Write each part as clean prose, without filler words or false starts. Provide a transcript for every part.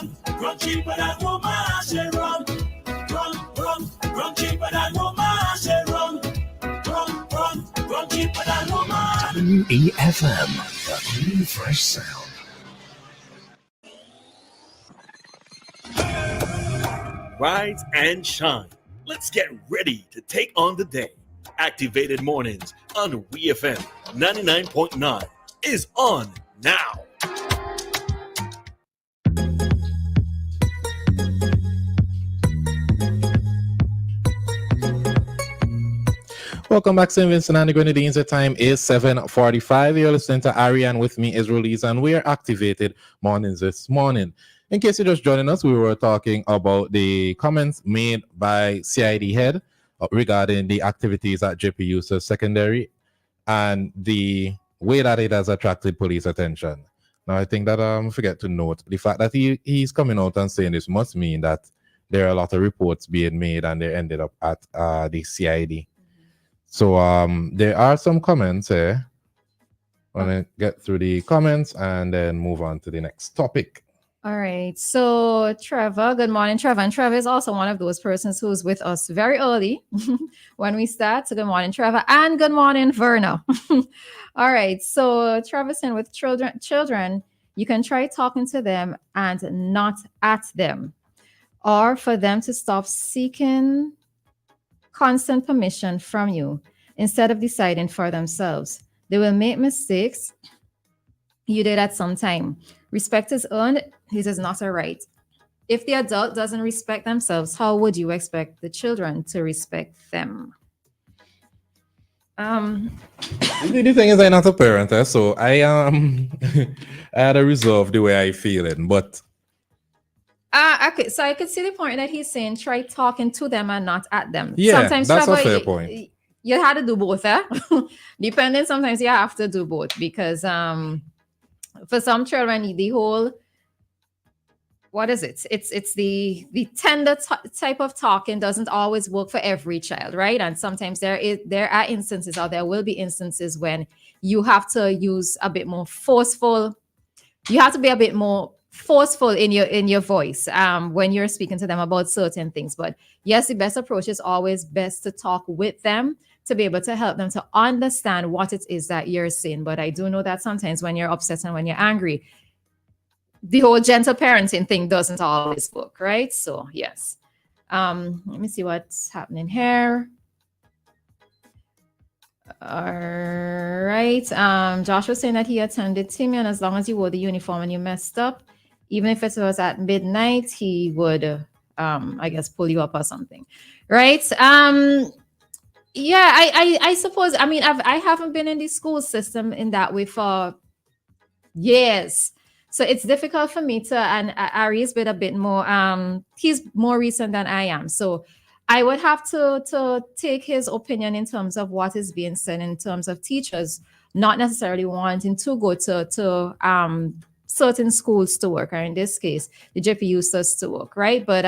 Run cheaper than woman, she run. Run cheaper than woman, she run. Run cheaper than woman. WEFM, the new fresh sound. Rise and shine. Let's get ready to take on the day. Activated Mornings on WEFM 99.9 is on now. Welcome back, St. Vincent and the Grenadines. The time is 7:45. You're listening to Ari, and with me is Roleza, and we are Activated Mornings this morning. In case you're just joining us, we were talking about the comments made by CID head regarding the activities at JP Eustace Secondary and the way that it has attracted police attention. Now, I think that forget to note the fact that he's coming out and saying this must mean that there are a lot of reports being made and they ended up at the CID. So there are some comments here. I'm going to get through the comments and then move on to the next topic. All right. So Trevor, good morning, Trevor. And Trevor is also one of those persons who's with us very early when we start. So good morning, Trevor. And good morning, Verna. All right. So Trevor saying with children, you can try talking to them and not at them, or for them to stop seeking constant permission from you instead of deciding for themselves. They will make mistakes. You did at some time. Respect is earned. It is not a right. If the adult doesn't respect themselves, how would you expect the children to respect them? The thing is, I'm not a parent, so I I had to resolve the way I feel it, but okay, so I could see the point that he's saying try talking to them and not at them. Yeah, sometimes that's Trevor, a fair point. You had to do both, depending. Sometimes you have to do both because for some children, the whole what is it? It's the tender type of talking doesn't always work for every child, right? And sometimes there are instances, or there will be instances when you have to use a bit more forceful. You have to be a bit more forceful in your voice when you're speaking to them about certain things. But yes, the best approach is always best to talk with them to be able to help them to understand what it is that you're saying. But I do know that sometimes when you're upset and when you're angry, the whole gentle parenting thing doesn't always work, right? So yes. Let me see what's happening here. All right. Josh was saying that he attended Timmy, and as long as you wore the uniform and you messed up, even if it was at midnight, he would, I guess, pull you up or something, right? Yeah, I suppose. I mean, I haven't been in the school system in that way for years, so it's difficult for me to. And Ari's been a bit more. He's more recent than I am, so I would have to take his opinion in terms of what is being said in terms of teachers not necessarily wanting to go to certain schools to work, or in this case, the JP Eustace to work, right? But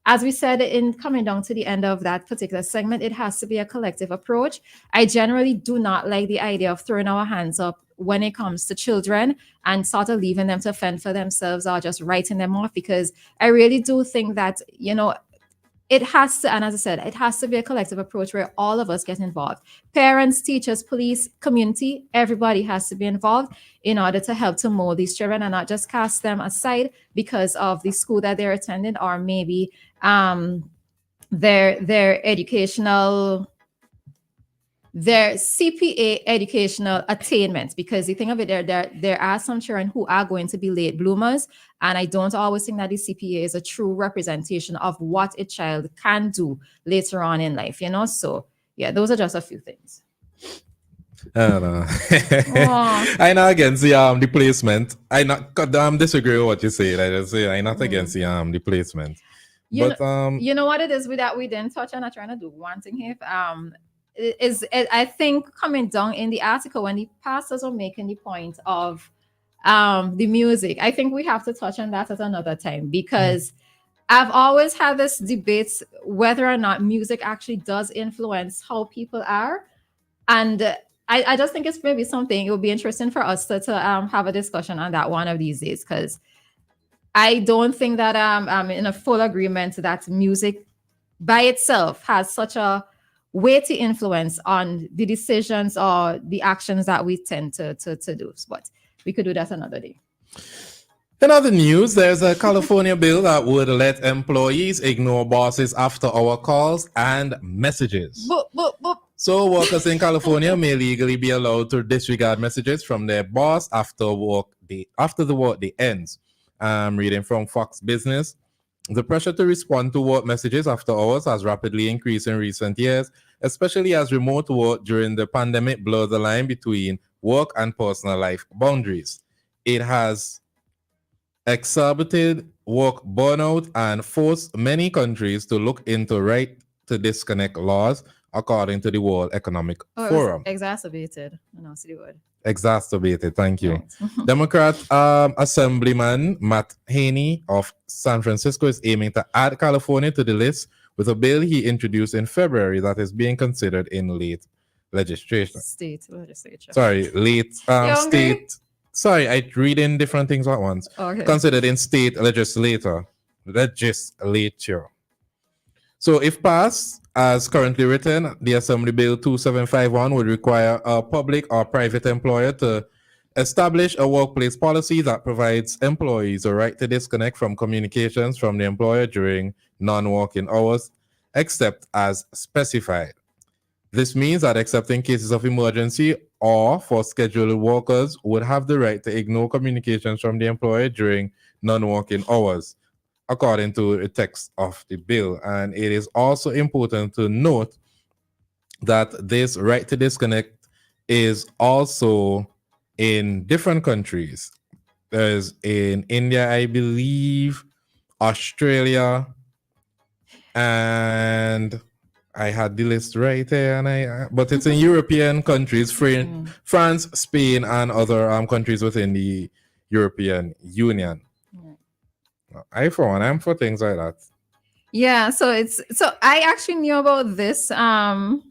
as we said, in coming down to the end of that particular segment, it has to be a collective approach. I generally do not like the idea of throwing our hands up when it comes to children and sort of leaving them to fend for themselves or just writing them off, because I really do think that, it has to, and as I said, it has to be a collective approach where all of us get involved. Parents, teachers, police, community, everybody has to be involved in order to help to mold these children and not just cast them aside because of the school that they're attending, or maybe their educational, their CPA educational attainments. Because the thing of it, there are some children who are going to be late bloomers, and I don't always think that the CPA is a true representation of what a child can do later on in life, So yeah, those are just a few things. I don't know. I know against the placement. I not disagree with what you say. I just say I'm not against the placement. You know what it is with that we didn't touch on. I'm trying to do one thing here. I think coming down in the article when the pastors are making the point of the music, I think we have to touch on that at another time, because I've always had this debate whether or not music actually does influence how people are. And I just think it's maybe something it would be interesting for us to have a discussion on that one of these days, because I don't think that I'm in a full agreement that music by itself has such a weighty influence on the decisions or the actions that we tend to do. But we could do that another day. In other news, there's a California bill that would let employees ignore bosses after hour calls and messages. Boop, boop, boop. So workers in California may legally be allowed to disregard messages from their boss after the workday ends. I'm reading from Fox Business. The pressure to respond to work messages after hours has rapidly increased in recent years, especially as remote work during the pandemic blurred the line between work and personal life boundaries. It has exacerbated work burnout and forced many countries to look into right to disconnect laws, according to the World Economic Forum. Exacerbated. No, see the word. Exacerbated, thank you. Right. Democrat Assemblyman Matt Haney of San Francisco is aiming to add California to the list with a bill he introduced in February that is being considered in late legislation. State legislature. Sorry, late state. Sorry, I read in different things at once. Okay. Considered in state legislature. So if passed, as currently written, the Assembly Bill 2751 would require a public or private employer to establish a workplace policy that provides employees a right to disconnect from communications from the employer during non-working hours, except as specified. This means that except in cases of emergency or for scheduled workers would have the right to ignore communications from the employer during non-working hours, according to the text of the bill. And it is also important to note that this right to disconnect is also in different countries. There's in India, I believe, Australia, and I had the list right there, but it's in European countries, France, Spain, and other countries within the European Union. I, for one, I'm for things like that. Yeah, so I actually knew about this. And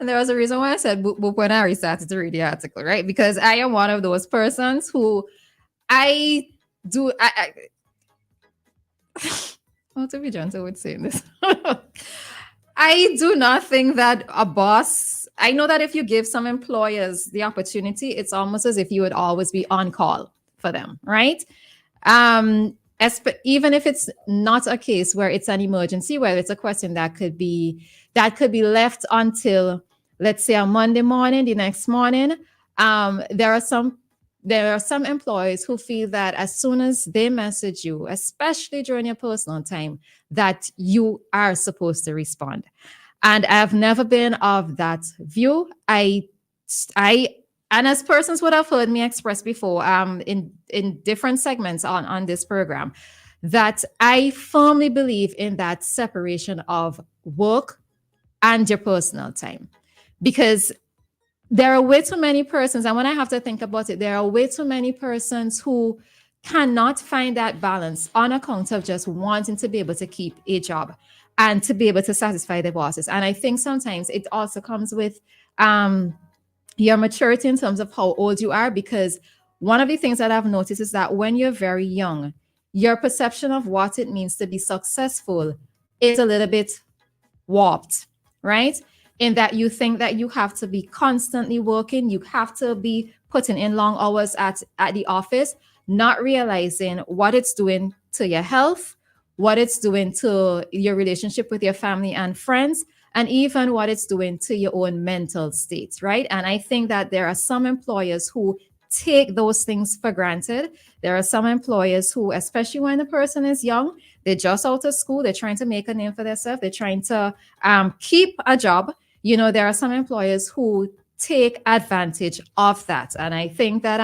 there was a reason why I said boop, boop when I started to read the article, right? Because I am one of those persons who I want to be gentle with saying this. I do not think that a boss, I know that if you give some employers the opportunity, it's almost as if you would always be on call for them, right? Even if it's not a case where it's an emergency, where it's a question that could be left until, let's say, a Monday morning, the next morning. There are some employees who feel that as soon as they message you, especially during your personal time, that you are supposed to respond. And I've never been of that view. And as persons would have heard me express before, in different segments on this program, that I firmly believe in that separation of work and your personal time. Because there are way too many persons, and when I have to think about it, there are way too many persons who cannot find that balance on account of just wanting to be able to keep a job and to be able to satisfy their bosses. And I think sometimes it also comes with your maturity in terms of how old you are, because one of the things that I've noticed is that when you're very young, your perception of what it means to be successful is a little bit warped, right? In that you think that you have to be constantly working, you have to be putting in long hours at the office, not realizing what it's doing to your health, what it's doing to your relationship with your family and friends, and even what it's doing to your own mental state, right? And I think that there are some employers who take those things for granted. There are some employers who, especially when the person is young, they're just out of school, they're trying to make a name for themselves, they're trying to keep a job. You know, there are some employers who take advantage of that. And I think that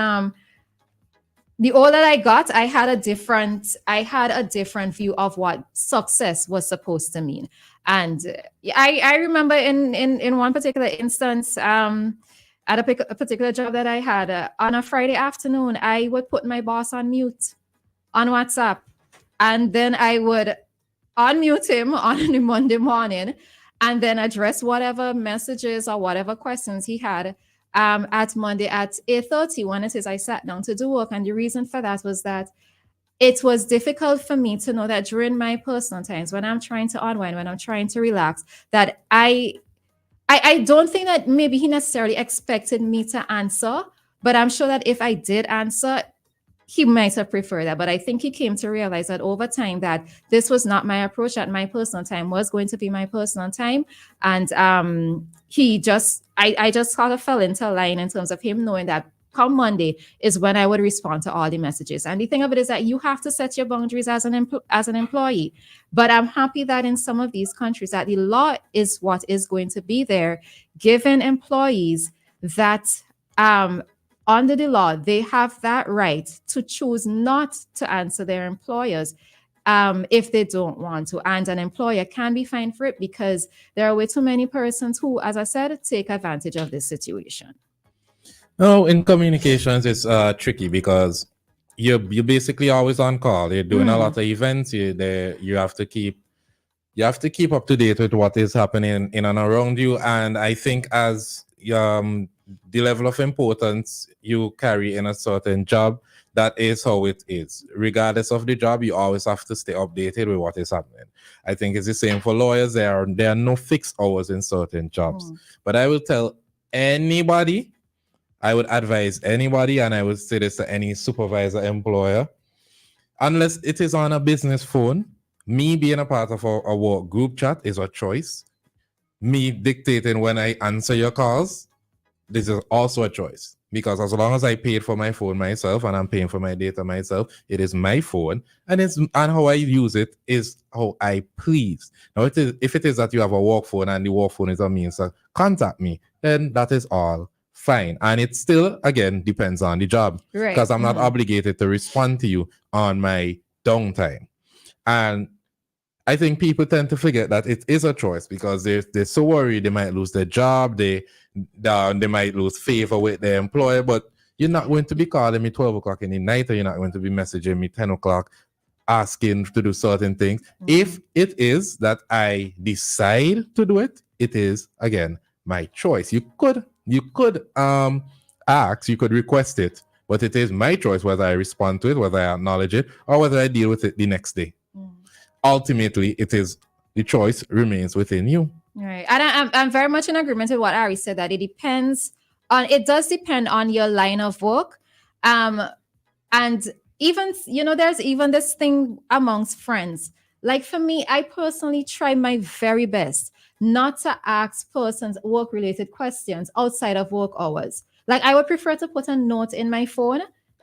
the older I got, I had a different view of what success was supposed to mean. And I remember in one particular instance, at a particular job that I had, on a Friday afternoon, I would put my boss on mute on WhatsApp. And then I would unmute him on a Monday morning and then address whatever messages or whatever questions he had at Monday at 8:30 when it is I sat down to do work. And the reason for that was that it was difficult for me to know that during my personal times, when I'm trying to unwind, when I'm trying to relax, that I don't think that maybe he necessarily expected me to answer, but I'm sure that if I did answer, he might have preferred that. But I think he came to realize that over time that this was not my approach, that my personal time was going to be my personal time. And I just sort of fell into line in terms of him knowing that come Monday is when I would respond to all the messages. And the thing of it is that you have to set your boundaries as an employee. But I'm happy that in some of these countries that the law is what is going to be there, giving employees that under the law, they have that right to choose not to answer their employers if they don't want to. And an employer can be fined for it because there are way too many persons who, as I said, take advantage of this situation. No, in communications, it's tricky because you're basically always on call. You're doing a lot of events. You have to keep up to date with what is happening in and around you. And I think as the level of importance you carry in a certain job, that is how it is. Regardless of the job, you always have to stay updated with what is happening. I think it's the same for lawyers. There are no fixed hours in certain jobs. But I will tell anybody, I would advise anybody, and I would say this to any supervisor, employer, unless it is on a business phone, me being a part of a work group chat is a choice. Me dictating when I answer your calls, this is also a choice. Because as long as I paid for my phone myself and I'm paying for my data myself, it is my phone, and how I use it is how I please. Now, if it is that you have a work phone and the work phone is a means to contact me, then that is all fine. And it still, again, depends on the job. Because I'm not obligated to respond to you on my downtime. And I think people tend to forget that it is a choice because they're so worried they might lose their job, they might lose favor with their employer, but you're not going to be calling me 12 o'clock in the night, or you're not going to be messaging me 10 o'clock asking to do certain things. If it is that I decide to do it, it is, again, my choice. You could ask, you could request it, but it is my choice whether I respond to it, whether I acknowledge it, or whether I deal with it the next day. Ultimately, it is the choice remains within you. Right. And I'm very much in agreement with what Ari said, that it does depend on your line of work. And even, there's even this thing amongst friends. Like for me, I personally try my very best not to ask persons work-related questions outside of work hours. Like I would prefer to put a note in my phone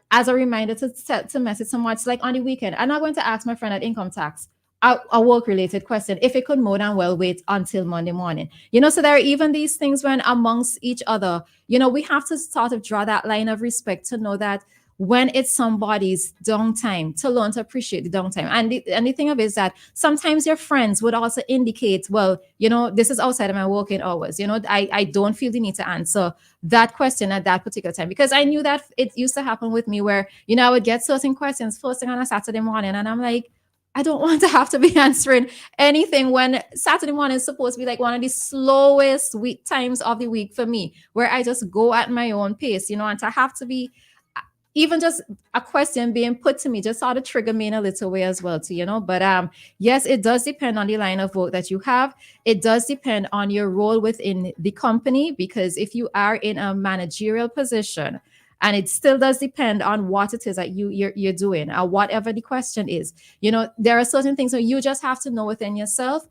as a reminder to message someone. It's like on the weekend, I'm not going to ask my friend at income tax a work-related question if it could more than well wait until Monday morning. So there are even these things when amongst each other, we have to sort of draw that line of respect to know that when it's somebody's downtime, to learn to appreciate the downtime. And the thing of it is that sometimes your friends would also indicate, well, this is outside of my working hours. I don't feel the need to answer that question at that particular time, because I knew that it used to happen with me where, I would get certain questions first thing on a Saturday morning, and I'm like, I don't want to have to be answering anything when Saturday morning is supposed to be like one of the slowest week times of the week for me, where I just go at my own pace, and to have to be even just a question being put to me just sort of trigger me in a little way as well too, But yes, it does depend on the line of work that you have. It does depend on your role within the company, because if you are in a managerial position, and it still does depend on what it is that you're doing, or whatever the question is. There are certain things that you just have to know within yourself.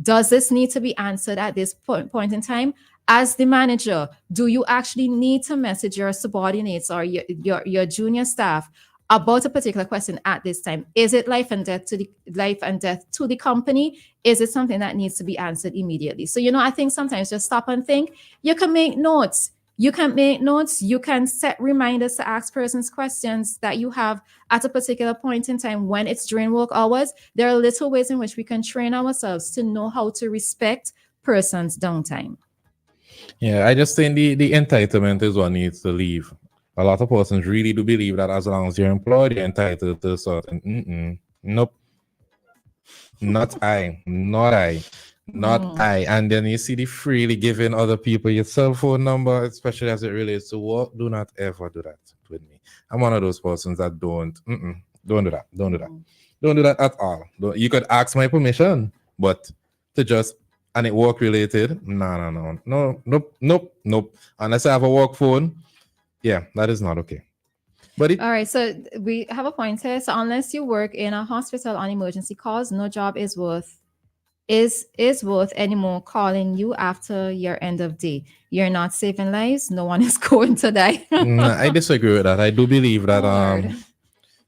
Does this need to be answered at this point in time? As the manager, do you actually need to message your subordinates or your junior staff about a particular question at this time? Is it life and death to the company? Is it something that needs to be answered immediately? So, I think sometimes just stop and think. You can make notes. You can set reminders to ask persons questions that you have at a particular point in time when it's during work hours. There are little ways in which we can train ourselves to know how to respect persons' downtime. Yeah, I just think the entitlement is what needs to leave. A lot of persons really do believe that as long as you're employed, you're entitled to certain. Nope. Not I. not I. And then you see the freely giving other people your cell phone number, especially as it relates to work. Do not ever do that with me. I'm one of those persons that don't do that. Don't do that. Don't do that at all. You could ask my permission, but to just and it work related, nope. Unless I have a work phone, yeah, that is not okay. But all right, so we have a point here. So unless you work in a hospital on emergency calls, no job is worth anymore calling you after your end of day. You're not saving lives. No one is going to die. I disagree with that. I do believe that Lord.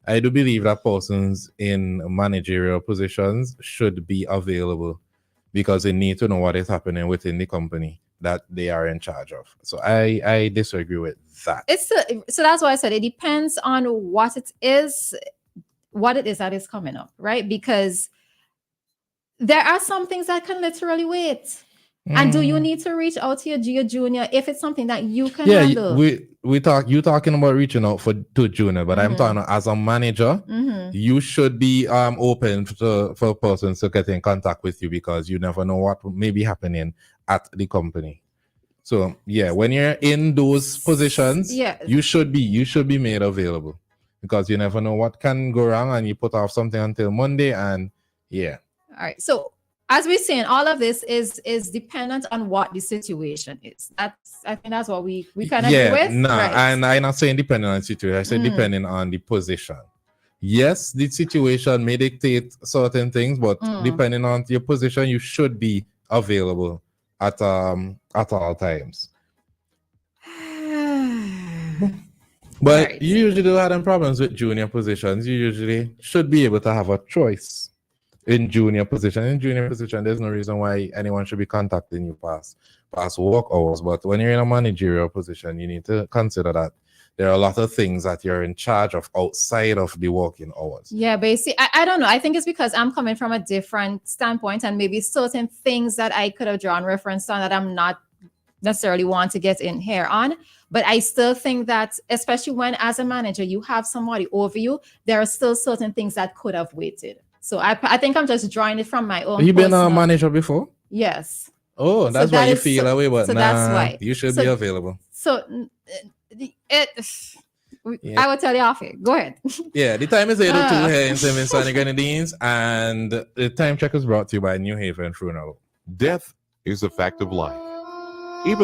I do believe that persons in managerial positions should be available because they need to know what is happening within the company that they are in charge of. So I disagree with that. So that's why I said it depends on what it is that is coming up, right? Because there are some things that can literally wait. And do you need to reach out to your junior if it's something that you can handle? You talking about reaching out to junior, but I'm talking as a manager, you should be open for persons to get in contact with you because you never know what may be happening at the company. So yeah, when you're in those positions, you should be made available because you never know what can go wrong and you put off something until Monday and yeah. All right. So as we're saying, all of this is dependent on what the situation is. I think that's what we kind of agree with. Right. And I'm not saying depending on the situation. I said depending on the position. Yes, the situation may dictate certain things, but depending on your position, you should be available at all times. But right. You usually don't have them problems with junior positions. You usually should be able to have a choice. In junior position, there's no reason why anyone should be contacting you past work hours. But when you're in a managerial position, you need to consider that there are a lot of things that you're in charge of outside of the working hours. Yeah, but you see, I don't know. I think it's because I'm coming from a different standpoint and maybe certain things that I could have drawn reference on that I'm not necessarily want to get in here on. But I still think that, especially when as a manager, you have somebody over you, there are still certain things that could have waited. So I think I'm just drawing it from my own. Have you been a manager before? Yes. Oh, that's why you feel that way, but that's why you should be available. So I will tell you off here. Go ahead. Yeah, the time is 8:02 here in St. Vincent and Grenadines, and the time check is brought to you by New Haven Funeral. Death is a fact of life. Even